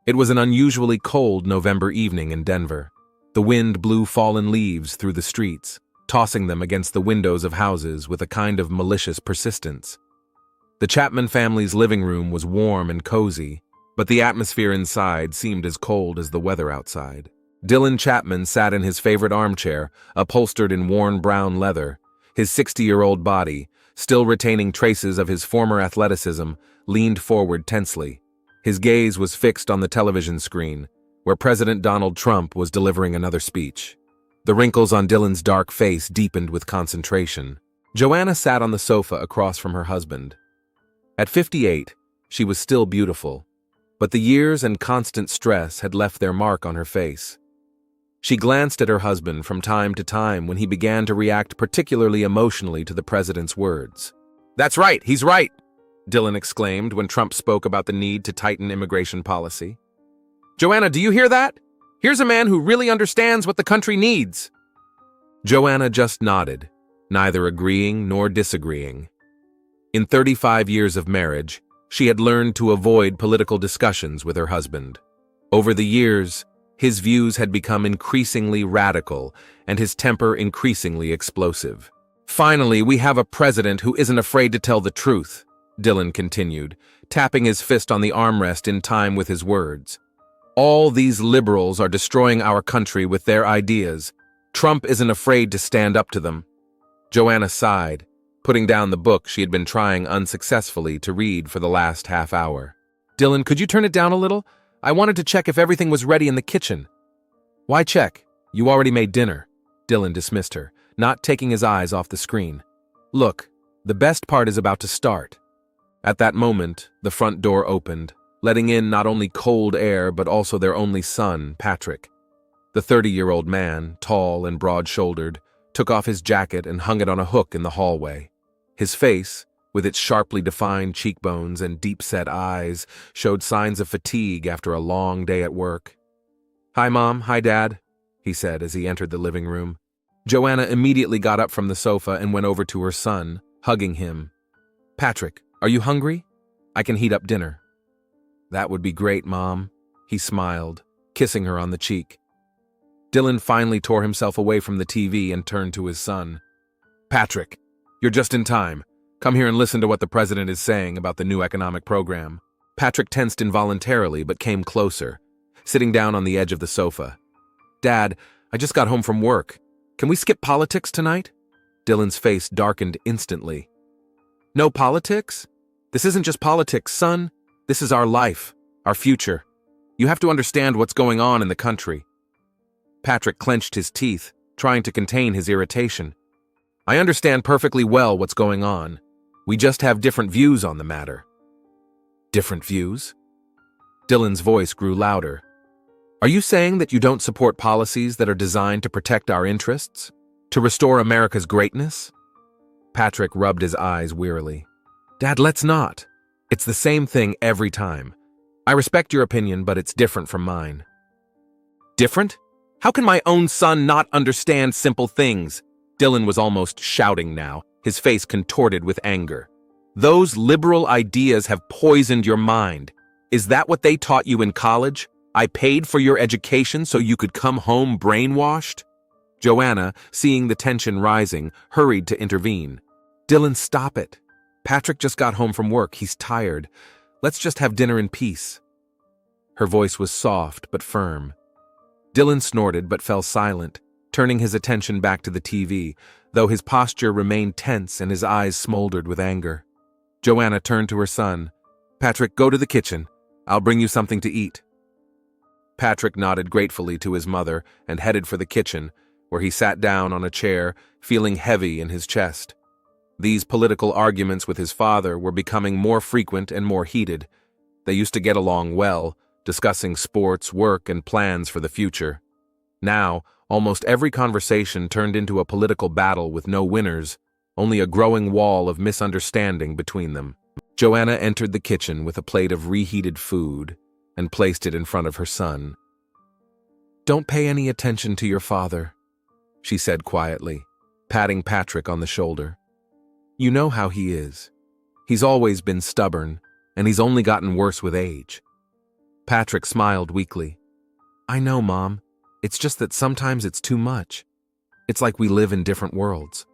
It was an unusually cold November evening in Denver. The wind blew fallen leaves through the streets, tossing them against the windows of houses with a kind of malicious persistence. The Chapman family's living room was warm and cozy, but the atmosphere inside seemed as cold as the weather outside. Dylan Chapman sat in his favorite armchair, upholstered in worn brown leather. His 60-year-old body, still retaining traces of his former athleticism, leaned forward tensely. His gaze was fixed on the television screen, where President Donald Trump was delivering another speech. The wrinkles on Dylan's dark face deepened with concentration. Joanna sat on the sofa across from her husband. At 58, she was still beautiful, but the years and constant stress had left their mark on her face. She glanced at her husband from time to time when he began to react particularly emotionally to the president's words. "That's right, he's right," Dylan exclaimed when Trump spoke about the need to tighten immigration policy. "Joanna, do you hear that? Here's a man who really understands what the country needs." Joanna just nodded, neither agreeing nor disagreeing. In 35 years of marriage, she had learned to avoid political discussions with her husband. Over the years, his views had become increasingly radical and his temper increasingly explosive. "Finally, we have a president who isn't afraid to tell the truth," Dylan continued, tapping his fist on the armrest in time with his words. "All these liberals are destroying our country with their ideas. Trump isn't afraid to stand up to them." Joanna sighed, putting down the book she had been trying unsuccessfully to read for the last half hour. "Dylan, could you turn it down a little? I wanted to check if everything was ready in the kitchen." "Why check? You already made dinner," Dylan dismissed her, not taking his eyes off the screen. "Look, the best part is about to start." At that moment, the front door opened, letting in not only cold air but also their only son, Patrick. The 30-year-old man, tall and broad-shouldered, took off his jacket and hung it on a hook in the hallway. His face, with its sharply defined cheekbones and deep-set eyes, showed signs of fatigue after a long day at work. "Hi, Mom. Hi, Dad," he said as he entered the living room. Joanna immediately got up from the sofa and went over to her son, hugging him. "Patrick, are you hungry? I can heat up dinner." "That would be great, Mom," he smiled, kissing her on the cheek. Dylan finally tore himself away from the TV and turned to his son. "Patrick, you're just in time. Come here and listen to what the president is saying about the new economic program." Patrick tensed involuntarily but came closer, sitting down on the edge of the sofa. "Dad, I just got home from work. Can we skip politics tonight?" Dylan's face darkened instantly. "No politics? This isn't just politics, son. This is our life, our future. You have to understand what's going on in the country." Patrick clenched his teeth, trying to contain his irritation. "I understand perfectly well what's going on. We just have different views on the matter." "Different views?" Dylan's voice grew louder. "Are you saying that you don't support policies that are designed to protect our interests? To restore America's greatness?" Patrick rubbed his eyes wearily. "Dad, let's not. It's the same thing every time. I respect your opinion, but it's different from mine." "Different? How can my own son not understand simple things?" Dylan was almost shouting now, his face contorted with anger. "Those liberal ideas have poisoned your mind. Is that what they taught you in college? I paid for your education so you could come home brainwashed?" Joanna, seeing the tension rising, hurried to intervene. "Dylan, stop it. Patrick just got home from work. He's tired. Let's just have dinner in peace." Her voice was soft but firm. Dylan snorted but fell silent, turning his attention back to the TV, though his posture remained tense and his eyes smoldered with anger. Joanna turned to her son. "Patrick, go to the kitchen. I'll bring you something to eat." Patrick nodded gratefully to his mother and headed for the kitchen, where he sat down on a chair, feeling heavy in his chest. These political arguments with his father were becoming more frequent and more heated. They used to get along well, discussing sports, work, and plans for the future. Now, almost every conversation turned into a political battle with no winners, only a growing wall of misunderstanding between them. Joanna entered the kitchen with a plate of reheated food and placed it in front of her son. "Don't pay any attention to your father," she said quietly, patting Patrick on the shoulder. "You know how he is. He's always been stubborn, and he's only gotten worse with age." Patrick smiled weakly. I know, Mom. It's just that sometimes it's too much. It's like we live in different worlds.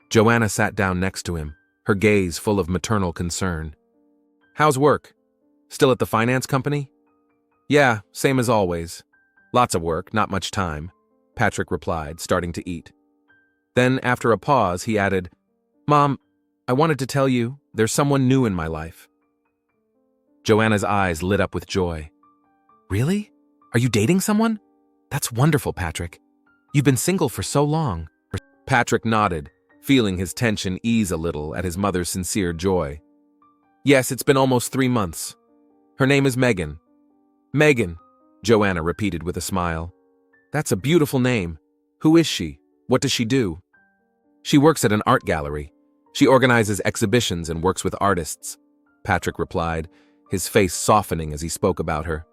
Joanna sat down next to him, her gaze full of maternal concern. How's work? Still at the finance company? Yeah, same as always. Lots of work, not much time, Patrick replied, starting to eat. Then, after a pause, he added, Mom, I wanted to tell you there's someone new in my life. Joanna's eyes lit up with joy. Really? Are you dating someone? That's wonderful, Patrick. You've been single for so long. Patrick nodded, feeling his tension ease a little at his mother's sincere joy. Yes, it's been almost 3 months. Her name is Megan. Megan, Joanna repeated with a smile. That's a beautiful name. Who is she? What does she do? She works at an art gallery. She organizes exhibitions and works with artists, Patrick replied, his face softening as he spoke about her.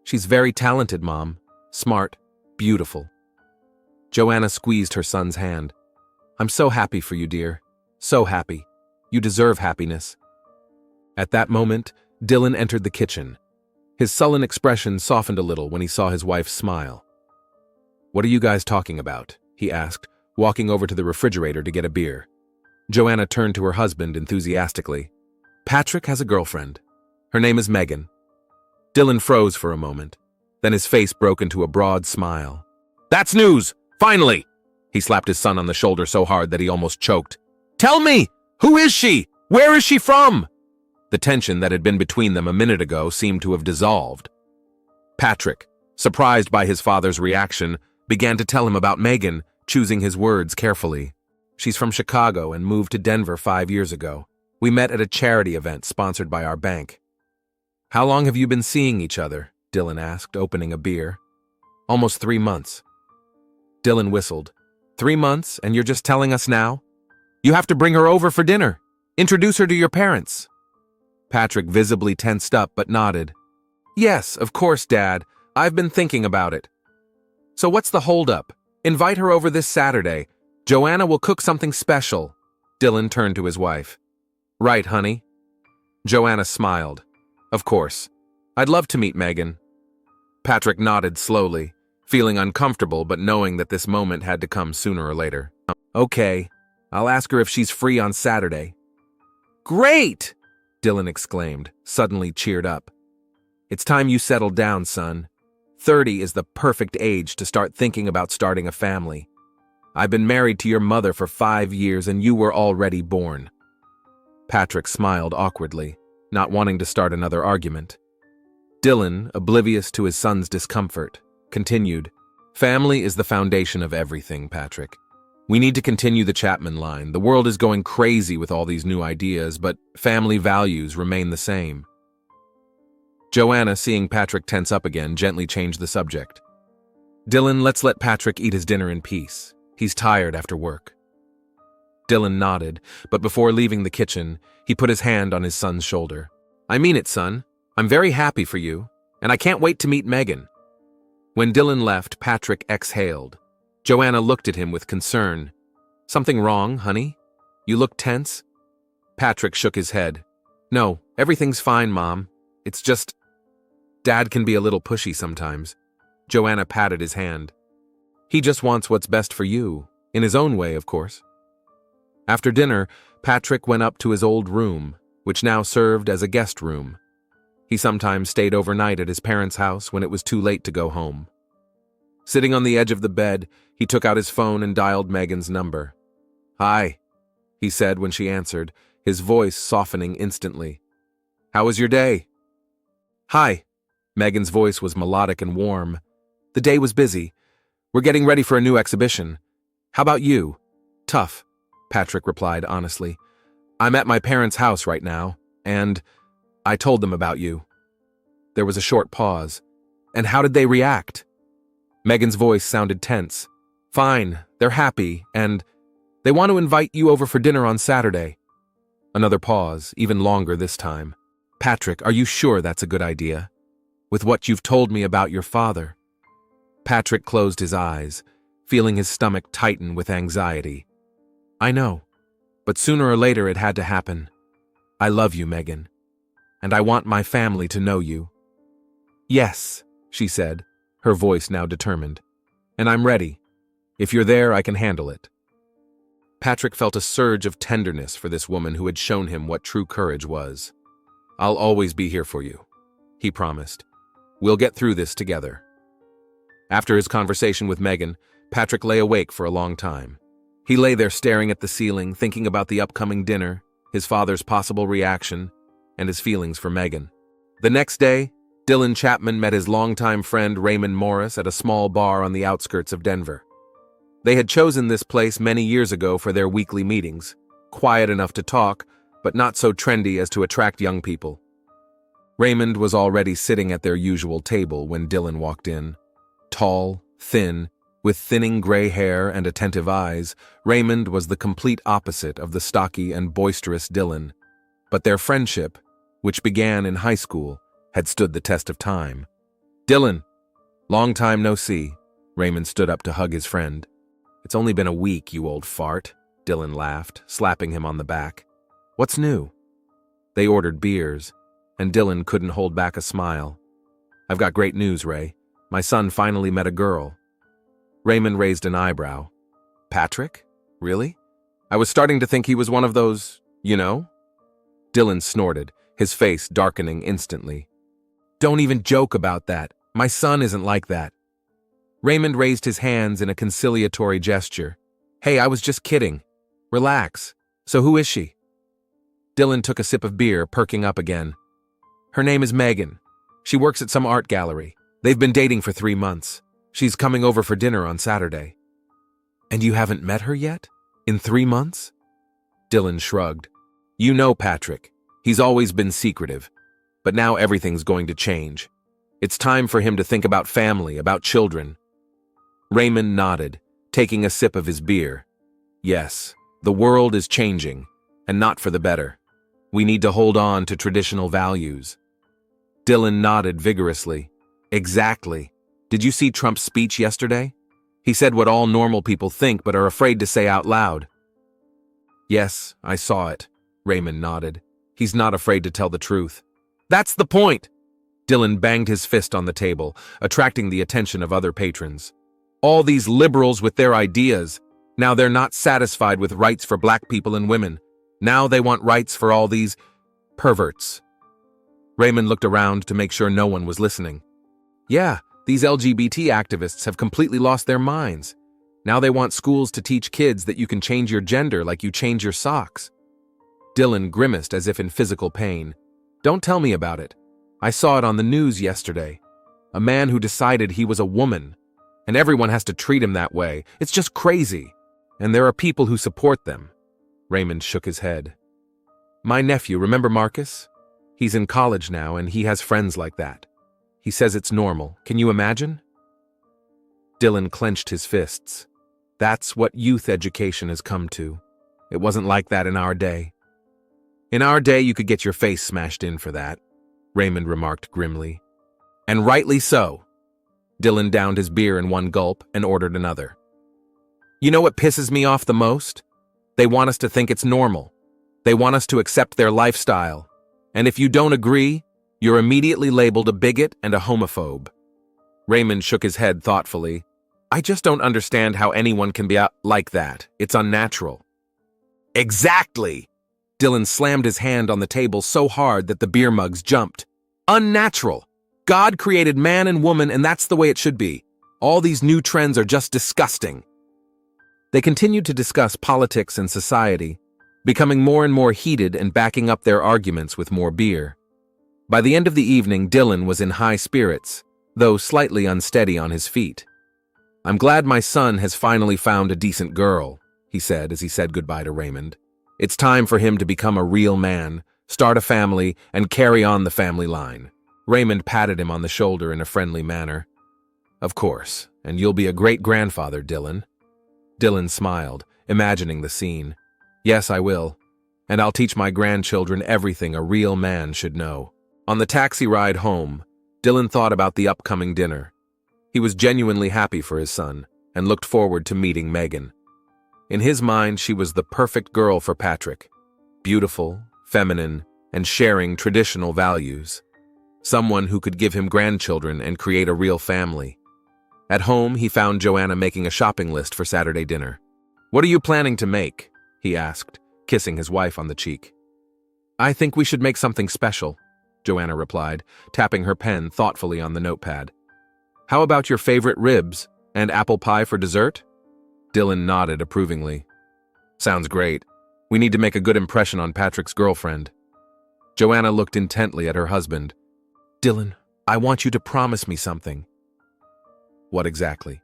She's very talented, Mom. Smart, beautiful. Joanna squeezed her son's hand. I'm so happy for you, dear. So happy. You deserve happiness. At that moment, Dylan entered the kitchen. His sullen expression softened a little when he saw his wife smile. What are you guys talking about? He asked, walking over to the refrigerator to get a beer. Joanna turned to her husband enthusiastically. Patrick has a girlfriend. Her name is Megan. Dylan froze for a moment. Then his face broke into a broad smile. That's news! Finally! He slapped his son on the shoulder so hard that he almost choked. Tell me! Who is she? Where is she from? The tension that had been between them a minute ago seemed to have dissolved. Patrick, surprised by his father's reaction, began to tell him about Megan, choosing his words carefully. She's from Chicago and moved to Denver 5 years ago. We met at a charity event sponsored by our bank. How long have you been seeing each other? Dylan asked, opening a beer. Almost 3 months. Dylan whistled. 3 months, and you're just telling us now? You have to bring her over for dinner. Introduce her to your parents. Patrick visibly tensed up but nodded. Yes, of course, Dad. I've been thinking about it. So what's the holdup? Invite her over this Saturday. Joanna will cook something special. Dylan turned to his wife. Right, honey. Joanna smiled. Of course. I'd love to meet Megan. Patrick nodded slowly, feeling uncomfortable but knowing that this moment had to come sooner or later. Okay, I'll ask her if she's free on Saturday. Great! Dylan exclaimed, suddenly cheered up. It's time you settled down, son. 30 is the perfect age to start thinking about starting a family. I've been married to your mother for 5 years and you were already born. Patrick smiled awkwardly, not wanting to start another argument. Dylan, oblivious to his son's discomfort, continued, Family is the foundation of everything, Patrick. We need to continue the Chapman line. The world is going crazy with all these new ideas, but family values remain the same. Joanna, seeing Patrick tense up again, gently changed the subject. Dylan, let's let Patrick eat his dinner in peace. He's tired after work. Dylan nodded, but before leaving the kitchen, he put his hand on his son's shoulder. I mean it, son. I'm very happy for you, and I can't wait to meet Megan. When Dylan left, Patrick exhaled. Joanna looked at him with concern. Something wrong, honey? You look tense? Patrick shook his head. No, everything's fine, Mom. It's just... Dad can be a little pushy sometimes. Joanna patted his hand. He just wants what's best for you, in his own way, of course. After dinner, Patrick went up to his old room, which now served as a guest room. He sometimes stayed overnight at his parents' house when it was too late to go home. Sitting on the edge of the bed, he took out his phone and dialed Megan's number. Hi, he said when she answered, his voice softening instantly. How was your day? Hi. Megan's voice was melodic and warm. The day was busy. We're getting ready for a new exhibition. How about you? Tough, Patrick replied honestly. I'm at my parents' house right now, and I told them about you. There was a short pause. And how did they react? Megan's voice sounded tense. Fine, they're happy, and they want to invite you over for dinner on Saturday. Another pause, even longer this time. Patrick, are you sure that's a good idea? With what you've told me about your father? Patrick closed his eyes, feeling his stomach tighten with anxiety. I know, but sooner or later it had to happen. I love you, Megan, and I want my family to know you. Yes, she said, her voice now determined. And I'm ready. If you're there, I can handle it. Patrick felt a surge of tenderness for this woman who had shown him what true courage was. I'll always be here for you, he promised. We'll get through this together. After his conversation with Megan, Patrick lay awake for a long time. He lay there staring at the ceiling, thinking about the upcoming dinner, his father's possible reaction, and his feelings for Megan. The next day, Dylan Chapman met his longtime friend Raymond Morris at a small bar on the outskirts of Denver. They had chosen this place many years ago for their weekly meetings, quiet enough to talk, but not so trendy as to attract young people. Raymond was already sitting at their usual table when Dylan walked in. Tall, thin, with thinning gray hair and attentive eyes, Raymond was the complete opposite of the stocky and boisterous Dylan. But their friendship, which began in high school, had stood the test of time. Dylan, long time no see. Raymond stood up to hug his friend. It's only been a week, you old fart, Dylan laughed, slapping him on the back. What's new? They ordered beers, and Dylan couldn't hold back a smile. I've got great news, Ray. My son finally met a girl. Raymond raised an eyebrow. Patrick? Really? I was starting to think he was one of those, you know? Dylan snorted, his face darkening instantly. Don't even joke about that. My son isn't like that. Raymond raised his hands in a conciliatory gesture. Hey, I was just kidding. Relax. So who is she? Dylan took a sip of beer, perking up again. Her name is Megan. She works at some art gallery. They've been dating for 3 months. She's coming over for dinner on Saturday. And you haven't met her yet? In 3 months? Dylan shrugged. You know Patrick. He's always been secretive. But now everything's going to change. It's time for him to think about family, about children. Raymond nodded, taking a sip of his beer. Yes, the world is changing, and not for the better. We need to hold on to traditional values. Dylan nodded vigorously. Exactly. Did you see Trump's speech yesterday? He said what all normal people think but are afraid to say out loud. Yes, I saw it, Raymond nodded. He's not afraid to tell the truth. That's the point! Dylan banged his fist on the table, attracting the attention of other patrons. All these liberals with their ideas. Now they're not satisfied with rights for black people and women. Now they want rights for all these perverts. Raymond looked around to make sure no one was listening. Yeah, these LGBT activists have completely lost their minds. Now they want schools to teach kids that you can change your gender like you change your socks. Dylan grimaced as if in physical pain. Don't tell me about it. I saw it on the news yesterday. A man who decided he was a woman. And everyone has to treat him that way. It's just crazy. And there are people who support them. Raymond shook his head. My nephew, remember Marcus? He's in college now and he has friends like that. He says it's normal. Can you imagine? Dylan clenched his fists. That's what youth education has come to. It wasn't like that in our day. In our day, you could get your face smashed in for that, Raymond remarked grimly. And rightly so. Dylan downed his beer in one gulp and ordered another. You know what pisses me off the most? They want us to think it's normal. They want us to accept their lifestyle. And if you don't agree, you're immediately labeled a bigot and a homophobe. Raymond shook his head thoughtfully. I just don't understand how anyone can be like that. It's unnatural. Exactly! Dylan slammed his hand on the table so hard that the beer mugs jumped. Unnatural! God created man and woman and that's the way it should be. All these new trends are just disgusting. They continued to discuss politics and society, becoming more and more heated and backing up their arguments with more beer. By the end of the evening, Dylan was in high spirits, though slightly unsteady on his feet. I'm glad my son has finally found a decent girl, he said as he said goodbye to Raymond. It's time for him to become a real man, start a family, and carry on the family line. Raymond patted him on the shoulder in a friendly manner. Of course, and you'll be a great grandfather, Dylan. Dylan smiled, imagining the scene. Yes, I will. And I'll teach my grandchildren everything a real man should know. On the taxi ride home, Dylan thought about the upcoming dinner. He was genuinely happy for his son and looked forward to meeting Megan. In his mind, she was the perfect girl for Patrick. Beautiful, feminine, and sharing traditional values. someone who could give him grandchildren and create a real family. At home, he found Joanna making a shopping list for Saturday dinner. "What are you planning to make?" he asked, kissing his wife on the cheek. "I think we should make something special," Joanna replied, tapping her pen thoughtfully on the notepad. "How about your favorite ribs and apple pie for dessert?" Dylan nodded approvingly. "Sounds great. We need to make a good impression on Patrick's girlfriend." Joanna looked intently at her husband. "Dylan, I want you to promise me something." "What exactly?"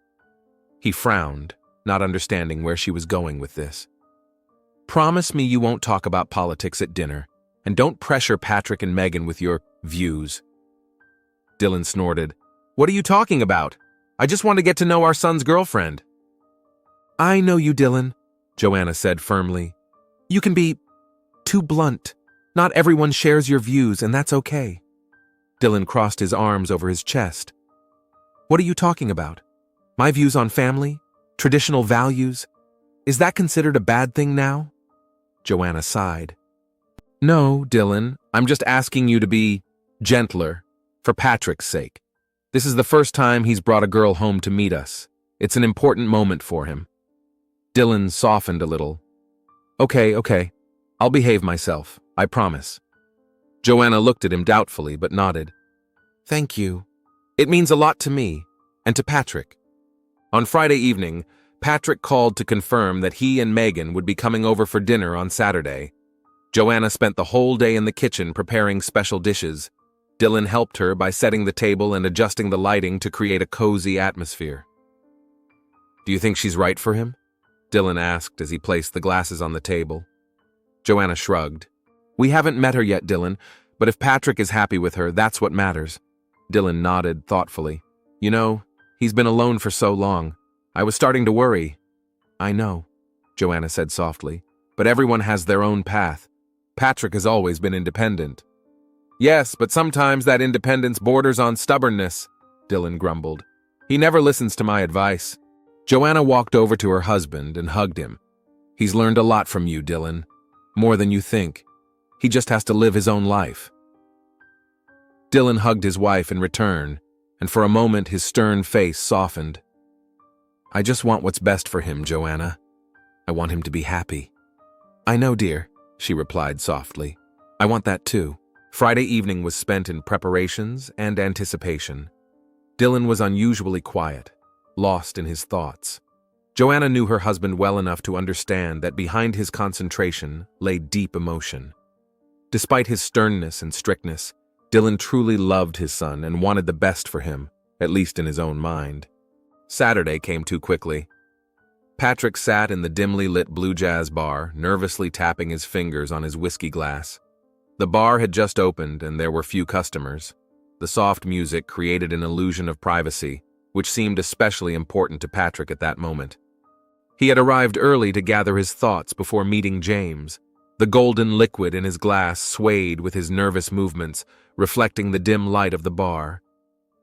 He frowned, not understanding where she was going with this. "Promise me you won't talk about politics at dinner, and don't pressure Patrick and Megan with your views." Dylan snorted. "What are you talking about? I just want to get to know our son's girlfriend." "I know you, Dylan," Joanna said firmly. "You can be too blunt. Not everyone shares your views, and that's okay." Dylan crossed his arms over his chest. "What are you talking about? My views on family? Traditional values? Is that considered a bad thing now?" Joanna sighed. "No, Dylan, I'm just asking you to be gentler, for Patrick's sake. This is the first time he's brought a girl home to meet us. It's an important moment for him." Dylan softened a little. Okay. I'll behave myself, I promise." Joanna looked at him doubtfully but nodded. "Thank you. It means a lot to me, and to Patrick." On Friday evening, Patrick called to confirm that he and Megan would be coming over for dinner on Saturday. Joanna spent the whole day in the kitchen preparing special dishes. Dylan helped her by setting the table and adjusting the lighting to create a cozy atmosphere. "Do you think she's right for him?" Dylan asked as he placed the glasses on the table. Joanna shrugged. "We haven't met her yet, Dylan, but if Patrick is happy with her, that's what matters." Dylan nodded thoughtfully. "You know, he's been alone for so long. I was starting to worry." "I know," Joanna said softly, "but everyone has their own path. Patrick has always been independent." "Yes, but sometimes that independence borders on stubbornness," Dylan grumbled. "He never listens to my advice." Joanna walked over to her husband and hugged him. "He's learned a lot from you, Dylan. More than you think. He just has to live his own life." Dylan hugged his wife in return, and for a moment his stern face softened. "I just want what's best for him, Joanna. I want him to be happy." "I know, dear," she replied softly. "I want that too." Friday evening was spent in preparations and anticipation. Dylan was unusually quiet, lost in his thoughts. Joanna knew her husband well enough to understand that behind his concentration lay deep emotion. Despite his sternness and strictness, Dylan truly loved his son and wanted the best for him, at least in his own mind. Saturday came too quickly. Patrick sat in the dimly lit Blue Jazz bar, nervously tapping his fingers on his whiskey glass. The bar had just opened and there were few customers. The soft music created an illusion of privacy, which seemed especially important to Patrick at that moment. He had arrived early to gather his thoughts before meeting James. The golden liquid in his glass swayed with his nervous movements, reflecting the dim light of the bar.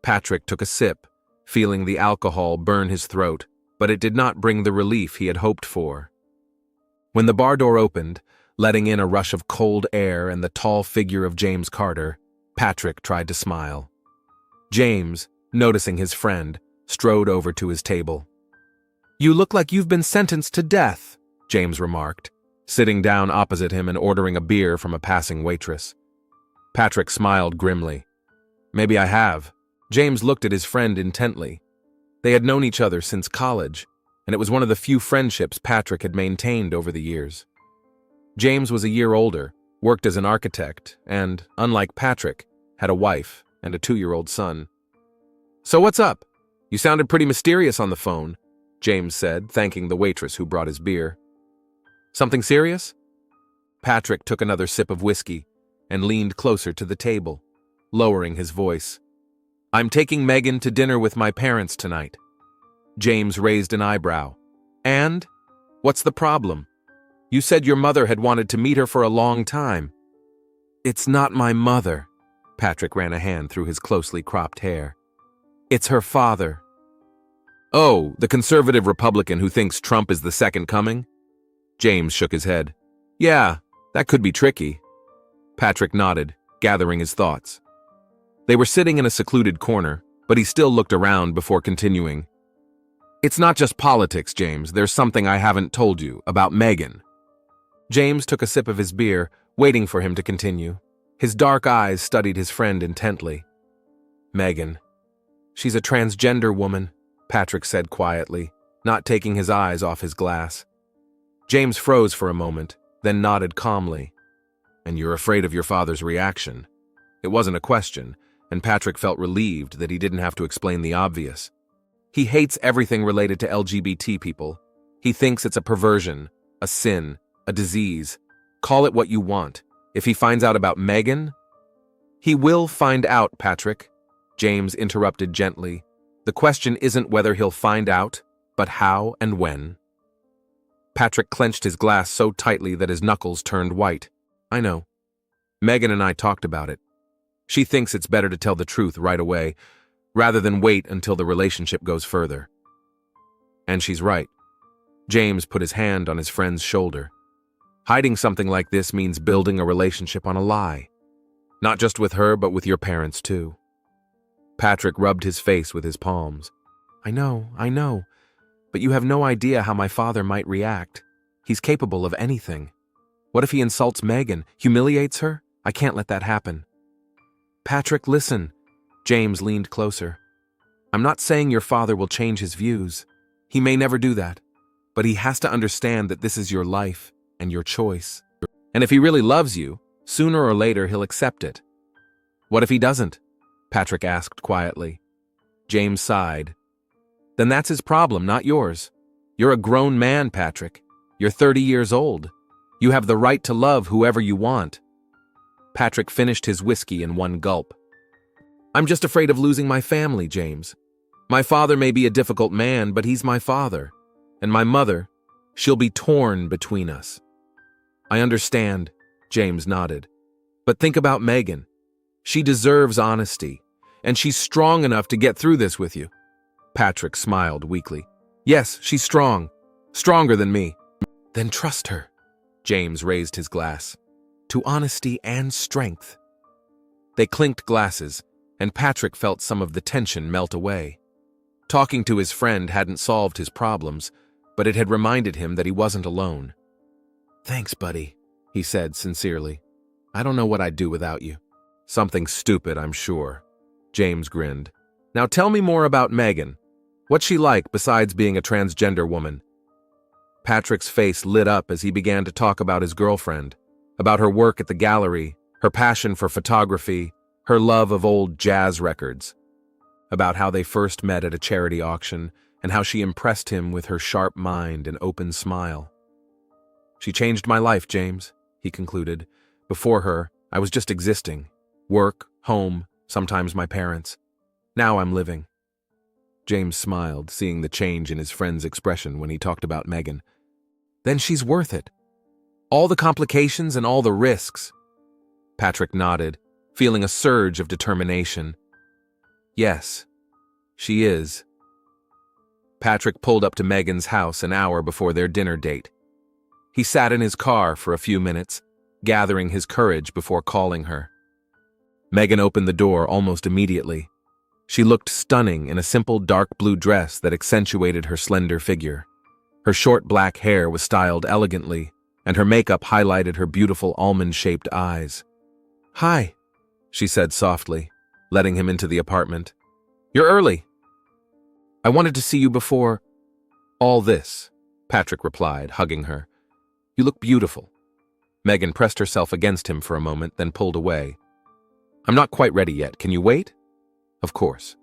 Patrick took a sip, feeling the alcohol burn his throat, but it did not bring the relief he had hoped for. When the bar door opened, letting in a rush of cold air and the tall figure of James Carter, Patrick tried to smile. James, noticing his friend, strode over to his table. "You look like you've been sentenced to death," James remarked, sitting down opposite him and ordering a beer from a passing waitress. Patrick smiled grimly. "Maybe I have." James looked at his friend intently. They had known each other since college, and it was one of the few friendships Patrick had maintained over the years. James was a year older, worked as an architect, and, unlike Patrick, had a wife and a 2-year-old son. "So what's up? You sounded pretty mysterious on the phone," James said, thanking the waitress who brought his beer. "Something serious?" Patrick took another sip of whiskey and leaned closer to the table, lowering his voice. "I'm taking Megan to dinner with my parents tonight." James raised an eyebrow. "And? What's the problem? You said your mother had wanted to meet her for a long time." "It's not my mother." Patrick ran a hand through his closely cropped hair. "It's her father." "Oh, the conservative Republican who thinks Trump is the second coming?" James shook his head. "Yeah, that could be tricky." Patrick nodded, gathering his thoughts. They were sitting in a secluded corner, but he still looked around before continuing. It's not just politics, James. There's something I haven't told you about Megan. James took a sip of his beer, waiting for him to continue. His dark eyes studied his friend intently. Megan. She's a transgender woman, Patrick said quietly, not taking his eyes off his glass. James froze for a moment, then nodded calmly. And you're afraid of your father's reaction. It wasn't a question, and Patrick felt relieved that he didn't have to explain the obvious. He hates everything related to LGBT people. He thinks it's a perversion, a sin, a disease. Call it what you want. If he finds out about Megan, he will find out, Patrick, James interrupted gently. The question isn't whether he'll find out, but how and when. Patrick clenched his glass so tightly that his knuckles turned white. I know. Megan and I talked about it. She thinks it's better to tell the truth right away, rather than wait until the relationship goes further. And she's right. James put his hand on his friend's shoulder. Hiding something like this means building a relationship on a lie. Not just with her, but with your parents too. Patrick rubbed his face with his palms. I know. But you have no idea how my father might react. He's capable of anything. What if he insults Megan, humiliates her? I can't let that happen. Patrick, listen. James leaned closer. I'm not saying your father will change his views. He may never do that. But he has to understand that this is your life and your choice. And if he really loves you, sooner or later he'll accept it. What if he doesn't? Patrick asked quietly. James sighed. Then that's his problem, not yours. You're a grown man, Patrick. You're 30 years old. You have the right to love whoever you want. Patrick finished his whiskey in one gulp. I'm just afraid of losing my family, James. My father may be a difficult man, but he's my father. And my mother, she'll be torn between us. I understand, James nodded. But think about Megan. She deserves honesty, and she's strong enough to get through this with you. Patrick smiled weakly. Yes, she's strong. Stronger than me. Then trust her. James raised his glass. To honesty and strength. They clinked glasses, and Patrick felt some of the tension melt away. Talking to his friend hadn't solved his problems, but it had reminded him that he wasn't alone. Thanks, buddy, he said sincerely. I don't know what I'd do without you. Something stupid, I'm sure. James grinned. Now tell me more about Megan. What's she like besides being a transgender woman? Patrick's face lit up as he began to talk about his girlfriend, about her work at the gallery, her passion for photography, her love of old jazz records, about how they first met at a charity auction and how she impressed him with her sharp mind and open smile. She changed my life, James, he concluded. Before her, I was just existing. Work, home, sometimes my parents. Now I'm living. James smiled, seeing the change in his friend's expression when he talked about Megan. Then she's worth it. All the complications and all the risks. Patrick nodded, feeling a surge of determination. Yes, she is. Patrick pulled up to Megan's house an hour before their dinner date. He sat in his car for a few minutes, gathering his courage before calling her. Megan opened the door almost immediately. She looked stunning in a simple dark blue dress that accentuated her slender figure. Her short black hair was styled elegantly, and her makeup highlighted her beautiful almond-shaped eyes. Hi, she said softly, letting him into the apartment. You're early. I wanted to see you before all this, Patrick replied, hugging her. You look beautiful. Megan pressed herself against him for a moment, then pulled away. I'm not quite ready yet. Can you wait? Of course.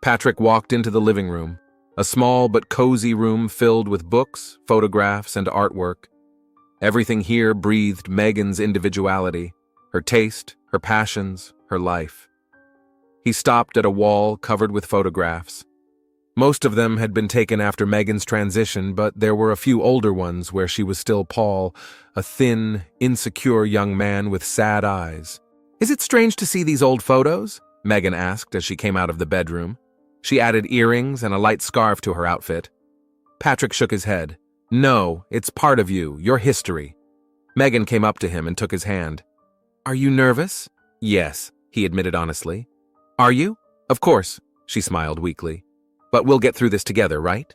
Patrick walked into the living room, a small but cozy room filled with books, photographs, and artwork. Everything here breathed Megan's individuality, her taste, her passions, her life. He stopped at a wall covered with photographs. Most of them had been taken after Megan's transition, but there were a few older ones where she was still Paul, a thin, insecure young man with sad eyes. Is it strange to see these old photos? Megan asked as she came out of the bedroom. She added earrings and a light scarf to her outfit. Patrick shook his head. No, it's part of you, your history. Megan came up to him and took his hand. Are you nervous? Yes, he admitted honestly. Are you? Of course, she smiled weakly. But we'll get through this together, right?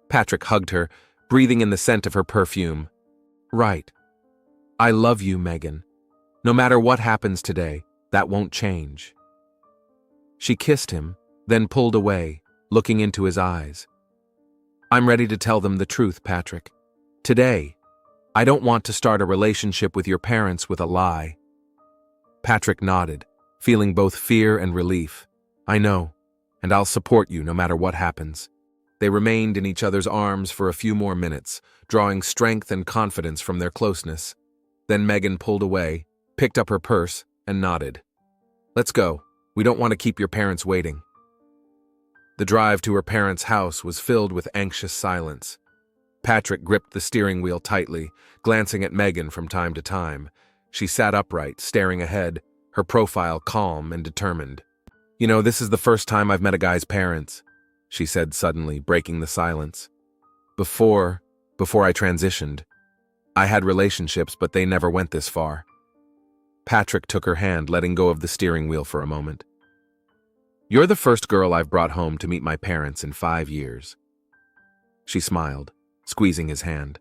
Patrick hugged her, breathing in the scent of her perfume. Right. I love you, Megan. No matter what happens today, that won't change. She kissed him, then pulled away, looking into his eyes. I'm ready to tell them the truth, Patrick. Today, I don't want to start a relationship with your parents with a lie. Patrick nodded, feeling both fear and relief. I know, and I'll support you no matter what happens. They remained in each other's arms for a few more minutes, drawing strength and confidence from their closeness. Then Megan pulled away, picked up her purse, and nodded. Let's go. We don't want to keep your parents waiting. The drive to her parents' house was filled with anxious silence. Patrick gripped the steering wheel tightly, glancing at Megan from time to time. She sat upright, staring ahead, her profile calm and determined. You know, this is the first time I've met a guy's parents, she said suddenly, breaking the silence. Before I transitioned, I had relationships, but they never went this far. Patrick took her hand, letting go of the steering wheel for a moment. You're the first girl I've brought home to meet my parents in 5 years. She smiled, squeezing his hand.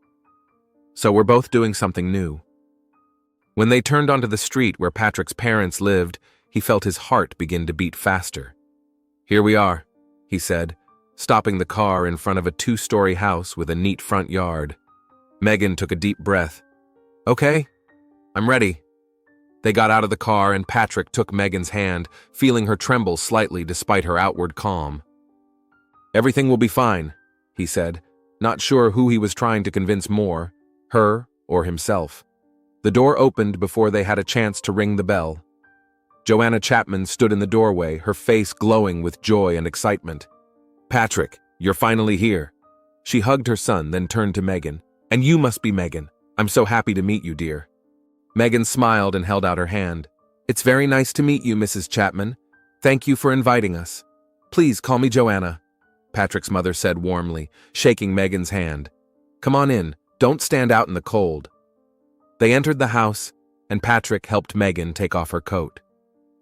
So we're both doing something new. When they turned onto the street where Patrick's parents lived, he felt his heart begin to beat faster. Here we are, he said, stopping the car in front of a 2-story house with a neat front yard. Megan took a deep breath. Okay, I'm ready. They got out of the car and Patrick took Megan's hand, feeling her tremble slightly despite her outward calm. Everything will be fine, he said, not sure who he was trying to convince more, her or himself. The door opened before they had a chance to ring the bell. Joanna Chapman stood in the doorway, her face glowing with joy and excitement. Patrick, you're finally here. She hugged her son, then turned to Megan. And you must be Megan. I'm so happy to meet you, dear. Megan smiled and held out her hand. It's very nice to meet you, Mrs. Chapman. Thank you for inviting us. Please call me Joanna, Patrick's mother said warmly, shaking Megan's hand. Come on in. Don't stand out in the cold. They entered the house, and Patrick helped Megan take off her coat.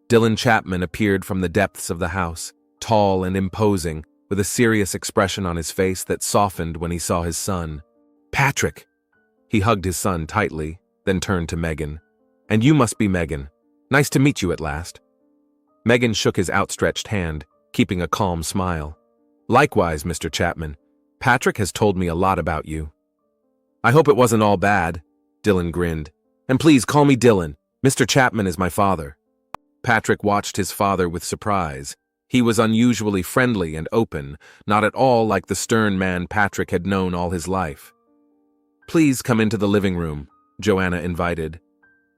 Dylan Chapman appeared from the depths of the house, tall and imposing, with a serious expression on his face that softened when he saw his son. Patrick! He hugged his son tightly, then turned to Megan. And you must be Megan. Nice to meet you at last. Megan shook his outstretched hand, keeping a calm smile. Likewise, Mr. Chapman. Patrick has told me a lot about you. I hope it wasn't all bad, Dylan grinned. And please call me Dylan. Mr. Chapman is my father. Patrick watched his father with surprise. He was unusually friendly and open, not at all like the stern man Patrick had known all his life. Please come into the living room, Joanna invited.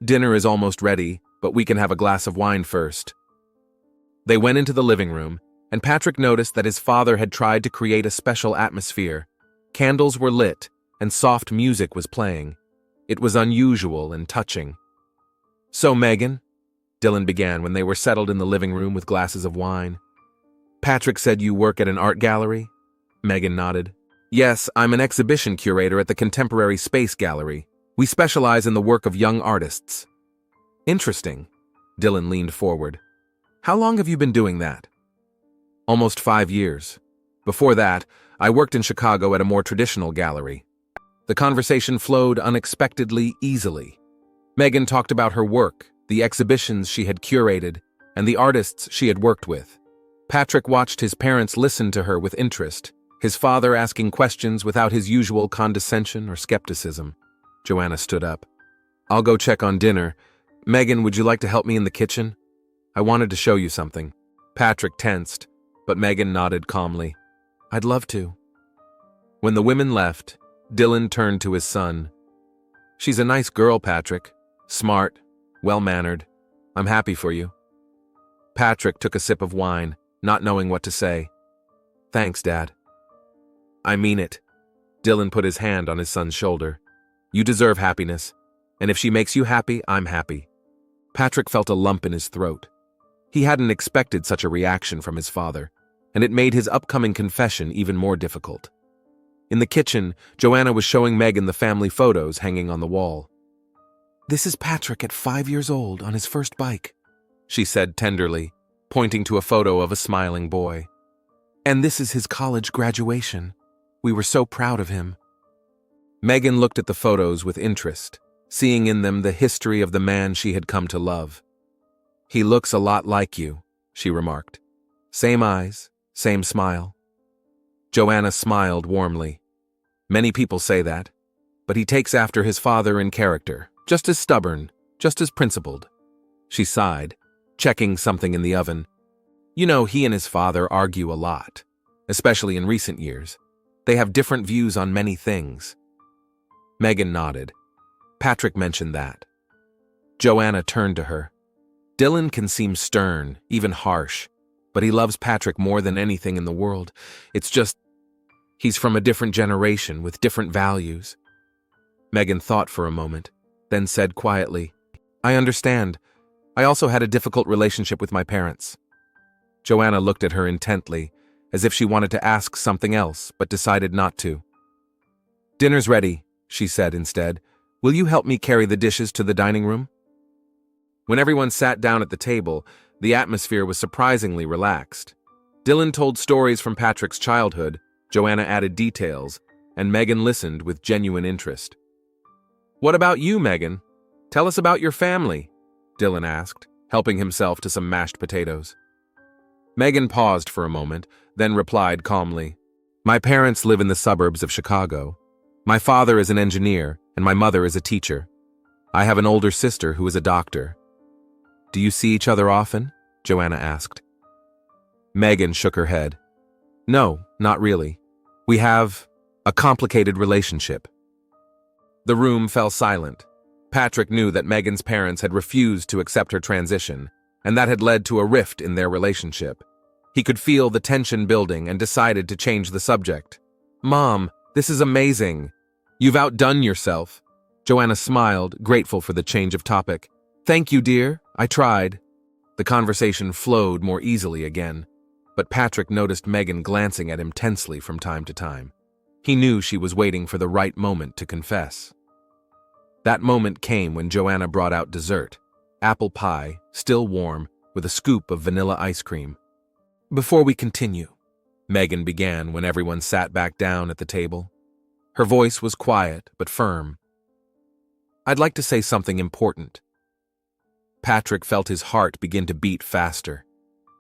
Dinner is almost ready, but we can have a glass of wine first. They went into the living room, and Patrick noticed that his father had tried to create a special atmosphere. Candles were lit, and soft music was playing. It was unusual and touching. So, Megan, Dylan began when they were settled in the living room with glasses of wine. Patrick said you work at an art gallery? Megan nodded. Yes, I'm an exhibition curator at the Contemporary Space Gallery. We specialize in the work of young artists. Interesting. Dylan leaned forward. How long have you been doing that? Almost 5 years. Before that, I worked in Chicago at a more traditional gallery. The conversation flowed unexpectedly easily. Megan talked about her work, the exhibitions she had curated, and the artists she had worked with. Patrick watched his parents listen to her with interest, his father asking questions without his usual condescension or skepticism. Joanna stood up. I'll go check on dinner. Megan, would you like to help me in the kitchen? I wanted to show you something. Patrick tensed, but Megan nodded calmly. I'd love to. When the women left, Dylan turned to his son. She's a nice girl, Patrick. Smart, well-mannered. I'm happy for you. Patrick took a sip of wine, not knowing what to say. Thanks, Dad. I mean it. Dylan put his hand on his son's shoulder. You deserve happiness, and if she makes you happy, I'm happy. Patrick felt a lump in his throat. He hadn't expected such a reaction from his father, and it made his upcoming confession even more difficult. In the kitchen, Joanna was showing Megan the family photos hanging on the wall. This is Patrick at 5 years old on his first bike, she said tenderly. pointing to a photo of a smiling boy. "And this is his college graduation. We were so proud of him." Megan looked at the photos with interest, seeing in them the history of the man she had come to love. "He looks a lot like you," she remarked. "Same eyes, same smile." Joanna smiled warmly. "Many people say that, but he takes after his father in character, just as stubborn, just as principled." She sighed, checking something in the oven. "You know, he and his father argue a lot, especially in recent years. They have different views on many things." Megan nodded. Patrick mentioned that. Joanna turned to her. "Dylan can seem stern, even harsh, but he loves Patrick more than anything in the world. It's just, he's from a different generation with different values." Megan thought for a moment, then said quietly, "I understand. I also had a difficult relationship with my parents." Joanna looked at her intently, as if she wanted to ask something else, but decided not to. "Dinner's ready," she said instead. "Will you help me carry the dishes to the dining room?" When everyone sat down at the table, the atmosphere was surprisingly relaxed. Dylan told stories from Patrick's childhood, Joanna added details, and Megan listened with genuine interest. "What about you, Megan? Tell us about your family," Dylan asked, helping himself to some mashed potatoes. Megan paused for a moment, then replied calmly, "My parents live in the suburbs of Chicago. My father is an engineer, and my mother is a teacher. I have an older sister who is a doctor." "Do you see each other often?" Joanna asked. Megan shook her head. "No, not really. We have a complicated relationship." The room fell silent. Patrick knew that Megan's parents had refused to accept her transition, and that had led to a rift in their relationship. He could feel the tension building and decided to change the subject. "Mom, this is amazing. You've outdone yourself." Joanna smiled, grateful for the change of topic. "Thank you, dear. I tried." The conversation flowed more easily again, but Patrick noticed Megan glancing at him tensely from time to time. He knew she was waiting for the right moment to confess. That moment came when Joanna brought out dessert, apple pie, still warm, with a scoop of vanilla ice cream. "Before we continue," Megan began when everyone sat back down at the table. Her voice was quiet but firm. "I'd like to say something important." Patrick felt his heart begin to beat faster.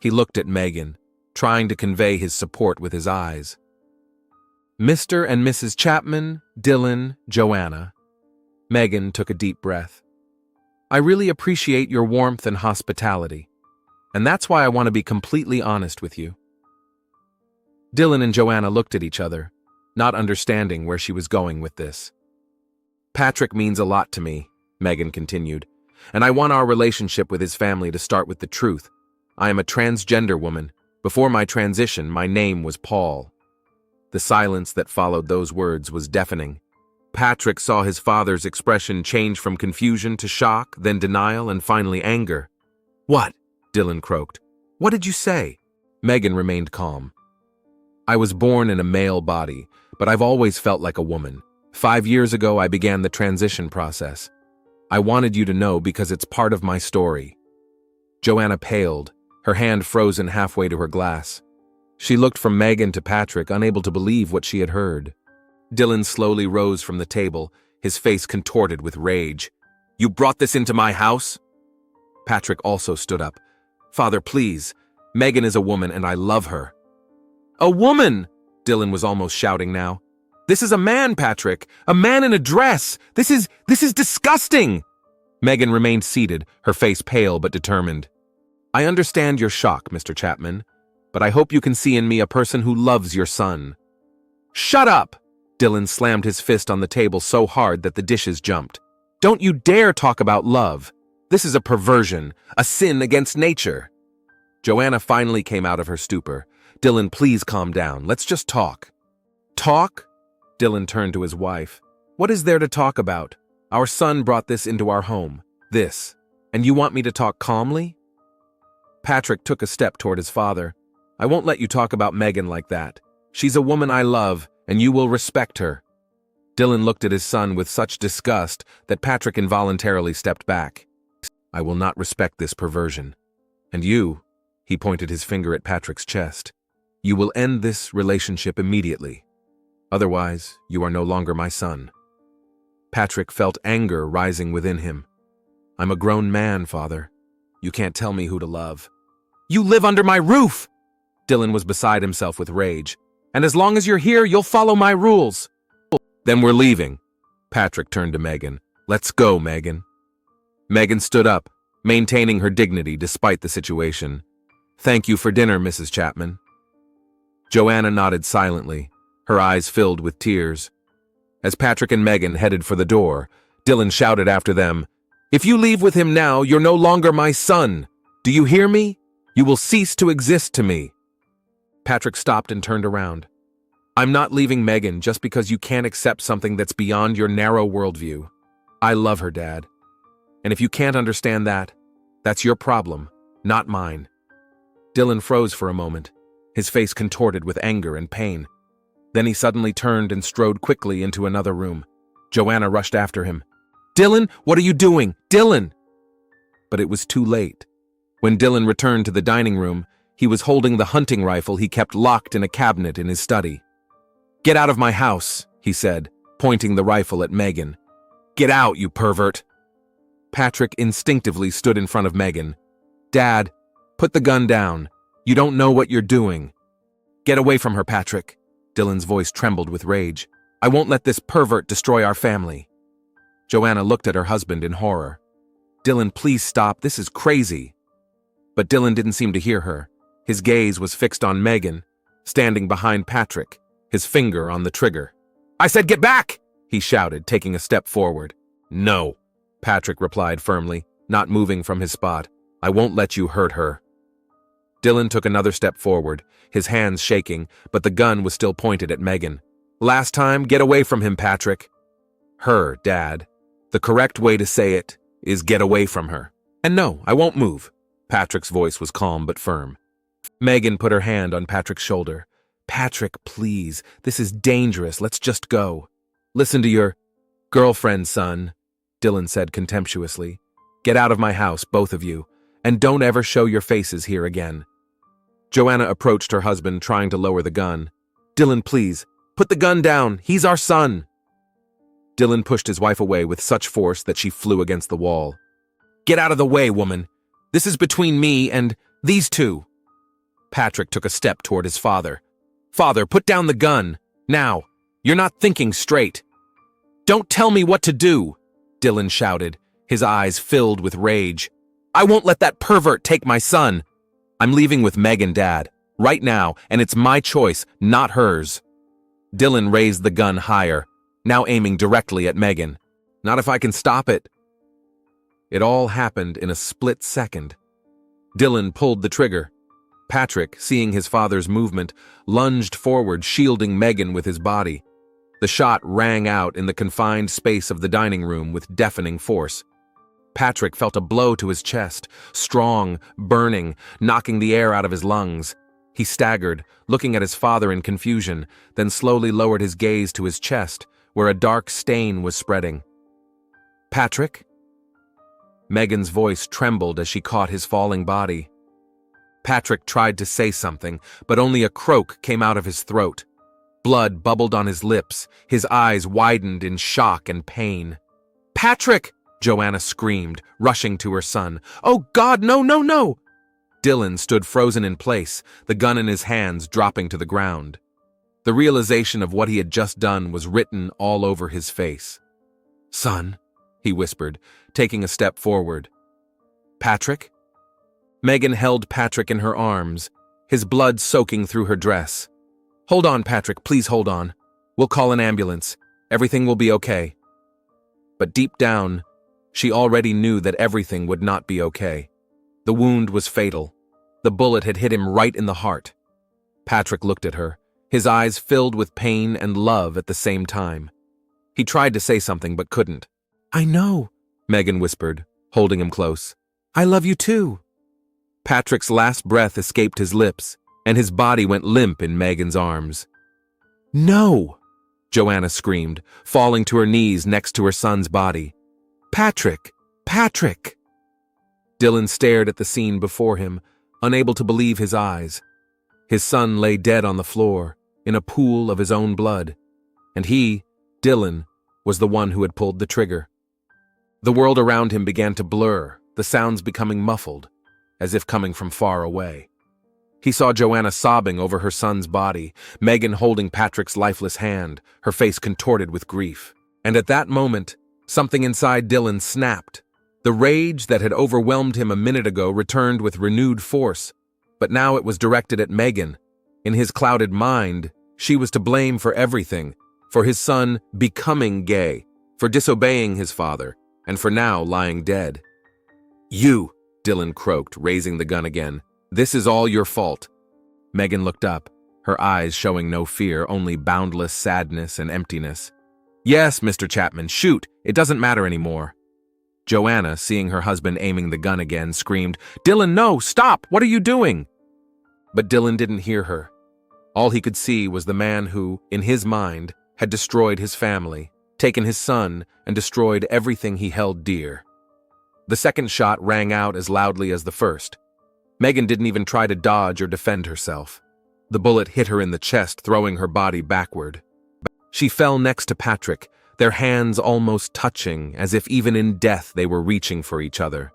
He looked at Megan, trying to convey his support with his eyes. "Mr. and Mrs. Chapman, Dylan, Joanna." Megan took a deep breath. "I really appreciate your warmth and hospitality, and that's why I want to be completely honest with you." Dylan and Joanna looked at each other, not understanding where she was going with this. "Patrick means a lot to me," Megan continued, "and I want our relationship with his family to start with the truth. I am a transgender woman. Before my transition, my name was Paul." The silence that followed those words was deafening. Patrick saw his father's expression change from confusion to shock, then denial, and finally anger. "What?" Dylan croaked. "What did you say?" Megan remained calm. "I was born in a male body, but I've always felt like a woman. 5 years ago, I began the transition process. I wanted you to know because it's part of my story." Joanna paled, her hand frozen halfway to her glass. She looked from Megan to Patrick, unable to believe what she had heard. Dylan slowly rose from the table, his face contorted with rage. "You brought this into my house?" Patrick also stood up. "Father, please. Megan is a woman and I love her." "A woman!" Dylan was almost shouting now. "This is a man, Patrick! A man in a dress! This is disgusting!" Megan remained seated, her face pale but determined. "I understand your shock, Mr. Chapman, but I hope you can see in me a person who loves your son." "Shut up!" Dylan slammed his fist on the table so hard that the dishes jumped. "Don't you dare talk about love. This is a perversion, a sin against nature." Joanna finally came out of her stupor. "Dylan, please calm down. Let's just talk." "Talk?" Dylan turned to his wife. "What is there to talk about? Our son brought this into our home. This. And you want me to talk calmly?" Patrick took a step toward his father. "I won't let you talk about Megan like that. She's a woman I love, and you will respect her." Dylan looked at his son with such disgust that Patrick involuntarily stepped back. "I will not respect this perversion. And you, He pointed his finger at Patrick's chest. "You will end this relationship immediately. Otherwise, you are no longer my son." Patrick felt anger rising within him. "I'm a grown man, Father. You can't tell me who to love." "You live under my roof!" Dylan was beside himself with rage. "And as long as you're here, you'll follow my rules." "Then we're leaving." Patrick turned to Megan. "Let's go, Megan." Megan stood up, maintaining her dignity despite the situation. "Thank you for dinner, Mrs. Chapman." Joanna nodded silently, her eyes filled with tears. As Patrick and Megan headed for the door, Dylan shouted after them, "If you leave with him now, you're no longer my son. Do you hear me? You will cease to exist to me." Patrick stopped and turned around. "I'm not leaving Megan just because you can't accept something that's beyond your narrow worldview. I love her, Dad. And if you can't understand that, that's your problem, not mine." Dylan froze for a moment, his face contorted with anger and pain. Then he suddenly turned and strode quickly into another room. Joanna rushed after him. "Dylan, what are you doing? Dylan!" But it was too late. When Dylan returned to the dining room, he was holding the hunting rifle he kept locked in a cabinet in his study. "Get out of my house," he said, pointing the rifle at Megan. "Get out, you pervert!" Patrick instinctively stood in front of Megan. "Dad, put the gun down. You don't know what you're doing." "Get away from her, Patrick." Dylan's voice trembled with rage. "I won't let this pervert destroy our family." Joanna looked at her husband in horror. "Dylan, please stop. This is crazy." But Dylan didn't seem to hear her. His gaze was fixed on Megan, standing behind Patrick, his finger on the trigger. "I said get back!" he shouted, taking a step forward. "No," Patrick replied firmly, not moving from his spot. "I won't let you hurt her." Dylan took another step forward, his hands shaking, but the gun was still pointed at Megan. "Last time, get away from him, Patrick." "Her, Dad. The correct way to say it is get away from her." "And no, I won't move." Patrick's voice was calm but firm. Megan put her hand on Patrick's shoulder. "Patrick, please. This is dangerous. Let's just go." "Listen to your girlfriend, son," Dylan said contemptuously. "Get out of my house, both of you, and don't ever show your faces here again." Joanna approached her husband, trying to lower the gun. "Dylan, please, put the gun down. He's our son." Dylan pushed his wife away with such force that she flew against the wall. "Get out of the way, woman. This is between me and these two." Patrick took a step toward his father. "Father, put down the gun. Now. You're not thinking straight." "Don't tell me what to do," Dylan shouted, his eyes filled with rage. "I won't let that pervert take my son. I'm leaving with Megan, Dad, right now, and it's my choice, not hers." Dylan raised the gun higher, now aiming directly at Megan. "Not if I can stop it." It all happened in a split second. Dylan pulled the trigger. Patrick, seeing his father's movement, lunged forward, shielding Megan with his body. The shot rang out in the confined space of the dining room with deafening force. Patrick felt a blow to his chest, strong, burning, knocking the air out of his lungs. He staggered, looking at his father in confusion, then slowly lowered his gaze to his chest, where a dark stain was spreading. "Patrick?" Megan's voice trembled as she caught his falling body. Patrick tried to say something, but only a croak came out of his throat. Blood bubbled on his lips, his eyes widened in shock and pain. "Patrick!" Joanna screamed, rushing to her son. "Oh God, no, no, no!" Dylan stood frozen in place, the gun in his hands dropping to the ground. The realization of what he had just done was written all over his face. "Son," he whispered, taking a step forward. "Patrick?" Megan held Patrick in her arms, his blood soaking through her dress. "Hold on, Patrick, please hold on. We'll call an ambulance. Everything will be okay." But deep down, she already knew that everything would not be okay. The wound was fatal. The bullet had hit him right in the heart. Patrick looked at her, his eyes filled with pain and love at the same time. He tried to say something but couldn't. "I know," Megan whispered, holding him close. "I love you too." Patrick's last breath escaped his lips, and his body went limp in Megan's arms. "No!" Joanna screamed, falling to her knees next to her son's body. "Patrick! Patrick!" Dylan stared at the scene before him, unable to believe his eyes. His son lay dead on the floor, in a pool of his own blood, and he, Dylan, was the one who had pulled the trigger. The world around him began to blur, the sounds becoming muffled, as if coming from far away. He saw Joanna sobbing over her son's body, Megan holding Patrick's lifeless hand, her face contorted with grief. And at that moment, something inside Dylan snapped. The rage that had overwhelmed him a minute ago returned with renewed force, but now it was directed at Megan. In his clouded mind, she was to blame for everything, for his son becoming gay, for disobeying his father, and for now lying dead. "You," Dylan croaked, raising the gun again. "This is all your fault." Megan looked up, her eyes showing no fear, only boundless sadness and emptiness. "Yes, Mr. Chapman, shoot. It doesn't matter anymore." Joanna, seeing her husband aiming the gun again, screamed, "Dylan, no! Stop! What are you doing?" But Dylan didn't hear her. All he could see was the man who, in his mind, had destroyed his family, taken his son, and destroyed everything he held dear. The second shot rang out as loudly as the first. Megan didn't even try to dodge or defend herself. The bullet hit her in the chest, throwing her body backward. She fell next to Patrick, their hands almost touching, as if even in death they were reaching for each other.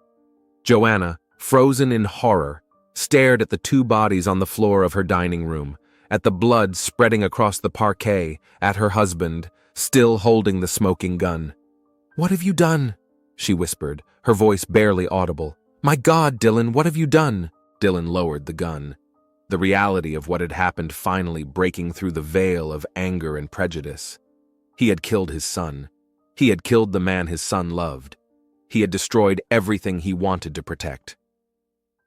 Joanna, frozen in horror, stared at the two bodies on the floor of her dining room, at the blood spreading across the parquet, at her husband, still holding the smoking gun. "What have you done?" she whispered, her voice barely audible. "My God, Dylan, what have you done?" Dylan lowered the gun, the reality of what had happened finally breaking through the veil of anger and prejudice. He had killed his son. He had killed the man his son loved. He had destroyed everything he wanted to protect.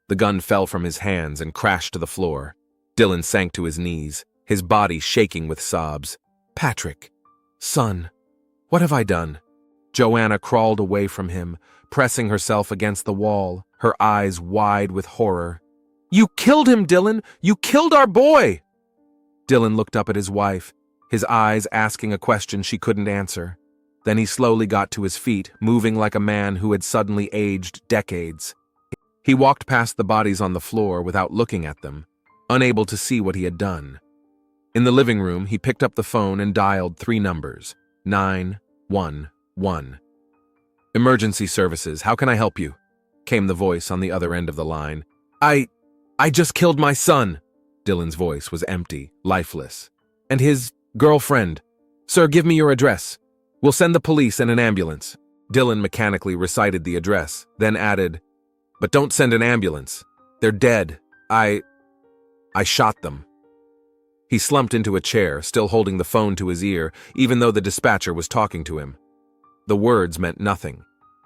The gun fell from his hands and crashed to the floor. Dylan sank to his knees, his body shaking with sobs. "Patrick, son, what have I done?" Joanna crawled away from him, pressing herself against the wall, her eyes wide with horror. "You killed him, Dylan! You killed our boy!" Dylan looked up at his wife, his eyes asking a question she couldn't answer. Then he slowly got to his feet, moving like a man who had suddenly aged decades. He walked past the bodies on the floor without looking at them, unable to see what he had done. In the living room, he picked up the phone and dialed 3 numbers. 911. "Emergency services, how can I help you?" came the voice on the other end of the line. I just killed my son." Dylan's voice was empty, lifeless. "And his girlfriend. Sir, give me your address. We'll send the police and an ambulance." Dylan mechanically recited the address, then added, "But don't send an ambulance. They're dead. I shot them." He slumped into a chair, still holding the phone to his ear, even though the dispatcher was talking to him. The words meant nothing.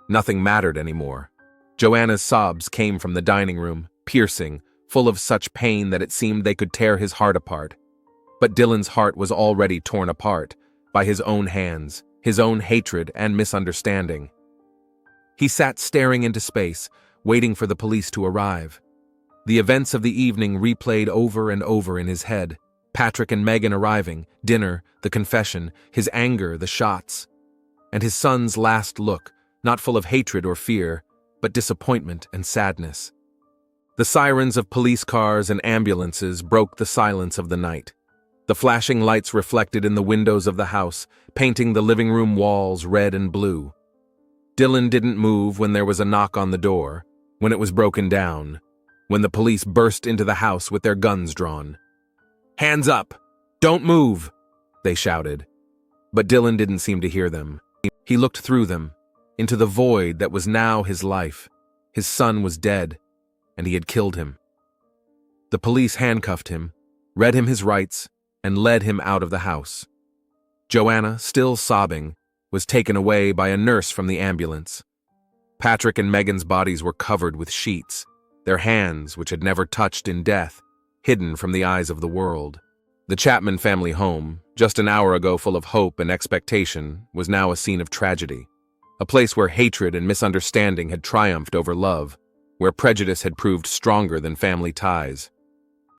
Nothing mattered anymore. Joanna's sobs came from the dining room, piercing, full of such pain that it seemed they could tear his heart apart. But Dylan's heart was already torn apart, by his own hands, his own hatred and misunderstanding. He sat staring into space, waiting for the police to arrive. The events of the evening replayed over and over in his head. Patrick and Megan arriving, dinner, the confession, his anger, the shots. And his son's last look, not full of hatred or fear, but disappointment and sadness. The sirens of police cars and ambulances broke the silence of the night. The flashing lights reflected in the windows of the house, painting the living room walls red and blue. Dylan didn't move when there was a knock on the door, when it was broken down, when the police burst into the house with their guns drawn. "Hands up! Don't move!" they shouted. But Dylan didn't seem to hear them. He looked through them, into the void that was now his life. His son was dead, and he had killed him. The police handcuffed him, read him his rights, and led him out of the house. Joanna, still sobbing, was taken away by a nurse from the ambulance. Patrick and Megan's bodies were covered with sheets, their hands, which had never touched in death, hidden from the eyes of the world. The Chapman family home, just an hour ago full of hope and expectation, was now a scene of tragedy, a place where hatred and misunderstanding had triumphed over love, where prejudice had proved stronger than family ties.